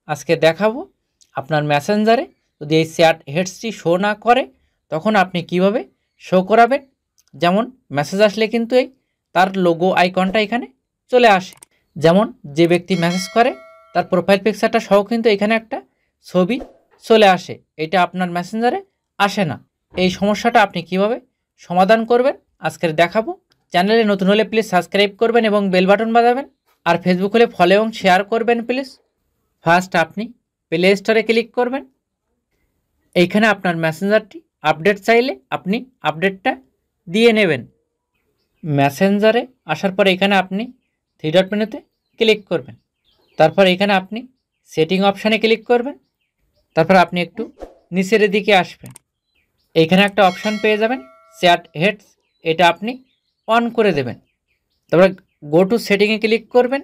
আজকে দেখাবো আপনার মেসেঞ্জারে যদি এই চ্যাট হেডসটি শো না করে তখন আপনি কিভাবে শো করাবেন। যেমন মেসেজ আসলে কিন্তু এই তার লোগো আইকনটা এখানে চলে আসে। যেমন যে ব্যক্তি মেসেজ করে তার প্রোফাইল পিকচারটা সহ কিন্তু এখানে একটা ছবি চলে আসে, এটা আপনার মেসেঞ্জারে আসে না। এই সমস্যাটা আপনি কিভাবে সমাধান করবেন আজকের দেখাবো। চ্যানেলে নতুন হলে প্লিজ সাবস্ক্রাইব করবেন এবং বেল বাটন বাজাবেন, আর ফেসবুক হলে ফলো এবং শেয়ার করবেন প্লিজ। ফার্স্ট আপনি প্লে স্টোরে ক্লিক করবেন। এইখানে আপনার মেসেঞ্জারটি আপডেট চাইলে আপনি আপডেটটা দিয়ে নেবেন। মেসেঞ্জারে আসার পর এখানে আপনি থ্রি ডট মেনুতে ক্লিক করবেন। তারপর এখানে আপনি সেটিং অপশানে ক্লিক করবেন। তারপর আপনি একটু নিচের দিকে আসবেন। এইখানে একটা অপশান পেয়ে যাবেন চ্যাট হেডস, এটা আপনি অন করে দেবেন। তারপরে গো টু সেটিংয়ে ক্লিক করবেন।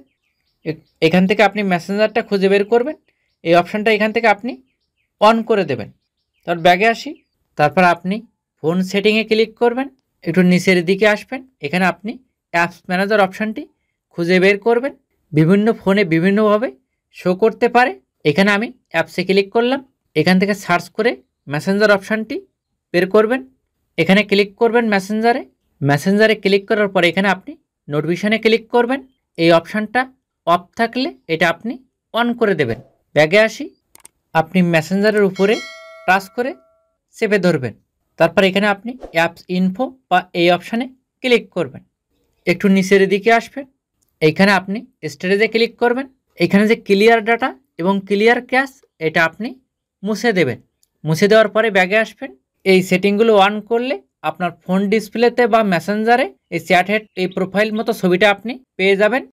এখান থেকে আপনি মেসেঞ্জারটা খুঁজে বের করবেন, এই অপশানটা এখান থেকে আপনি অন করে দেবেন। তারপর ব্যাগে আসি, তারপর আপনি ফোন সেটিংয়ে ক্লিক করবেন, একটু নিচের দিকে আসবেন। এখানে আপনি অ্যাপস ম্যানেজার অপশানটি খুঁজে বের করবেন। বিভিন্ন ফোনে বিভিন্নভাবে শো করতে পারে। এখানে আমি অ্যাপসে ক্লিক করলাম, এখান থেকে সার্চ করে মেসেঞ্জার অপশানটি বের করবেন। এখানে ক্লিক করবেন মেসেঞ্জারে ক্লিক করার পর এখানে আপনি নোটিফিকেশনে ক্লিক করবেন। এই অপশানটা অফ থাকলে এটা আপনি অন করে দেবেন। ব্যাগে আসি, আপনি মেসেঞ্জারের উপরে টাচ করে চেপে ধরবেন। তারপর এখানে আপনি অ্যাপস ইনফো বা এই অপশানে ক্লিক করবেন। একটু নিচের দিকে আসবেন, এইখানে আপনি স্টোরেজে ক্লিক করবেন। এখানে যে ক্লিয়ার ডাটা এবং ক্লিয়ার ক্যাশ এটা আপনি মুছে দেবেন। মুছে দেওয়ার পরে ব্যাগে আসবেন। এই সেটিংগুলো অন করলে আপনার ফোন ডিসপ্লেতে বা মেসেঞ্জারে এই চ্যাট হেড এই প্রোফাইল মতো ছবিটা আপনি পেয়ে যাবেন।